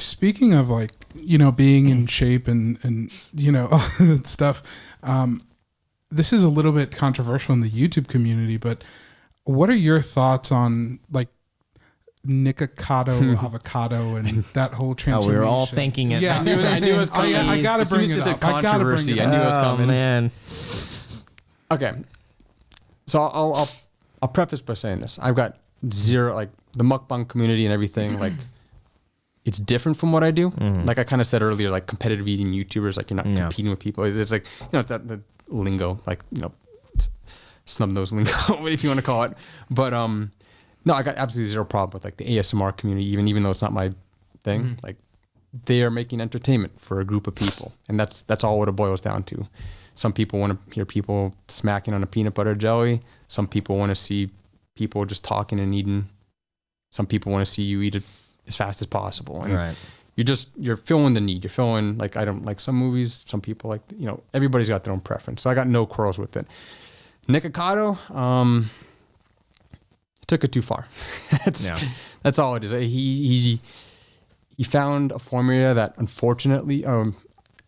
Speaking of like, being in shape and all that stuff, this is a little bit controversial in the YouTube community, but what are your thoughts on like Nikocado Avocado and that whole transformation? We were all thinking it. Yeah, I knew it was coming. I gotta bring it up. I gotta bring it up. I knew it was coming. Oh, man. Okay, so I'll preface by saying this. I've got zero, like the mukbang community and everything, like it's different from what I do. Like I kind of said earlier, like competitive eating YouTubers, like you're not competing with people. It's like, that the lingo, like, snub nose lingo, if you want to call it. But no, I got absolutely zero problem with like the ASMR community, even though it's not my thing. Like they are making entertainment for a group of people. And that's all what it boils down to. Some people want to hear people smacking on a peanut butter jelly. Some people want to see people just talking and eating. Some people want to see you eat it as fast as possible. And Right. you're filling the need. You're filling, like, I don't like some movies. Some people like, everybody's got their own preference. So I got no quarrels with it. Nikocado, took it too far. That's all it is. He found a formula that unfortunately, I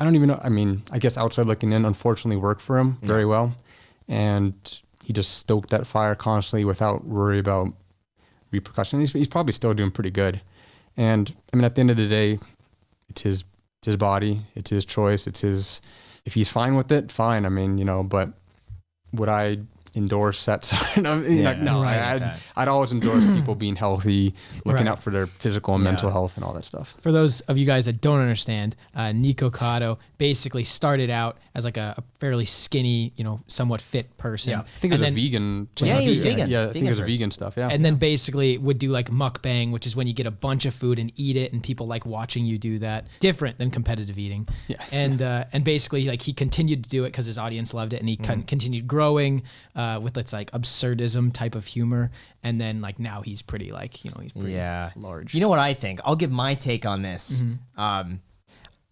don't even know. I mean, I guess outside looking in, unfortunately worked for him very well. And he just stoked that fire constantly without worry about repercussions. He's probably still doing pretty good. And I mean, at the end of the day, it's his body, it's his choice, if he's fine with it, fine. I mean, but would I endorse that sort of, no, right, I'd always endorse people being healthy, looking out for their physical and mental health and all that stuff. For those of you guys that don't understand, Nikocado basically started out as like a fairly skinny, somewhat fit person. Yeah. I think it was a vegan. Yeah, he was vegan. Yeah, I think it was a first. vegan stuff, yeah. And then basically would do like mukbang, which is when you get a bunch of food and eat it, and people like watching you do that. Different than competitive eating. Yeah. And basically like he continued to do it because his audience loved it, and he continued growing with this like absurdism type of humor. And then like now he's pretty like, he's pretty large. You know what I think? I'll give my take on this.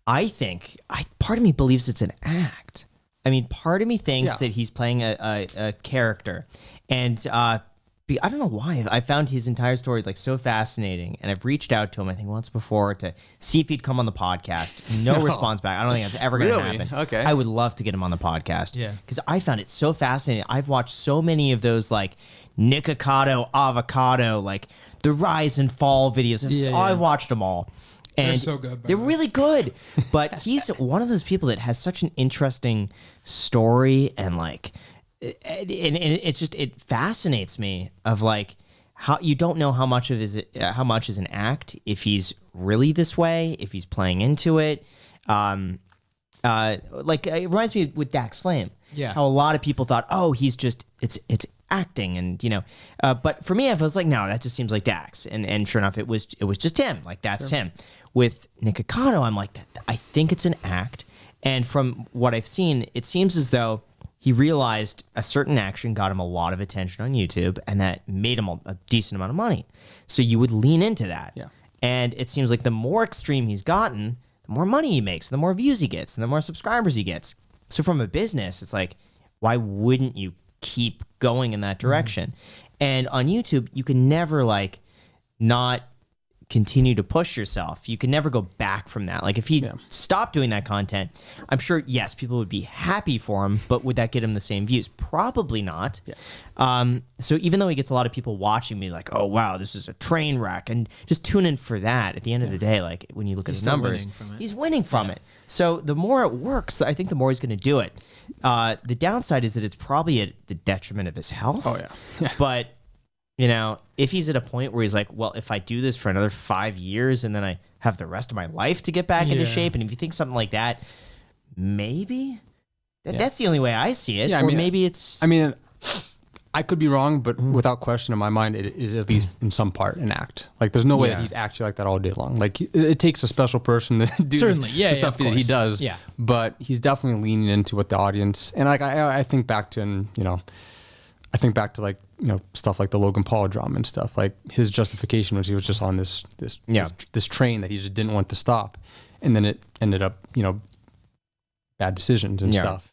I think part of me believes it's an act. I mean, part of me thinks that he's playing a character, and I don't know why. I found his entire story like so fascinating, and I've reached out to him, I think once before, to see if he'd come on the podcast. No response back. I don't think that's ever going to happen. Okay. I would love to get him on the podcast. Yeah. Because I found it so fascinating. I've watched so many of those like Nikocado Avocado, like the rise and fall videos. I've watched them all. And They're so good. They're really good. But he's one of those people that has such an interesting story, and like, and it's just, it fascinates me of like how you don't know how much is an act, if he's really this way, if he's playing into it. Like it reminds me with Dax Flame. Yeah. How a lot of people thought, oh, he's just it's acting, and but for me I was like, no, that just seems like Dax, and sure enough it was just him. Like that's him. With Nikocado, I'm like, I think it's an act, and from what I've seen, it seems as though he realized a certain action got him a lot of attention on YouTube, and that made him a decent amount of money. So you would lean into that. Yeah. And it seems like the more extreme he's gotten, the more money he makes, the more views he gets, and the more subscribers he gets. So from a business, it's like, why wouldn't you keep going in that direction? And on YouTube, you can never like not continue to push yourself. You can never go back from that. Like if he stopped doing that content, I'm sure, yes, people would be happy for him, but would that get him the same views? Probably not. Yeah. So even though he gets a lot of people watching me like, oh, wow, this is a train wreck, and just tune in for that, at the end of the day, like when you look at his numbers, he's winning from it. So the more it works, I think the more he's going to do it. The downside is that it's probably at the detriment of his health. Oh, yeah. But if he's at a point where he's like, well, if I do this for another 5 years and then I have the rest of my life to get back into shape, and if you think something like that, maybe that's the only way I see it. Yeah, maybe it's. I mean, I could be wrong, but without question in my mind, it is at least in some part an act. Like there's no way that he's actually like that all day long. Like it takes a special person to do the stuff that he does. Yeah. But he's definitely leaning into what the audience, and like I think back to, I think back to like, stuff like the Logan Paul drama and stuff. Like his justification was he was just on this train that he just didn't want to stop, and then it ended up, bad decisions and stuff.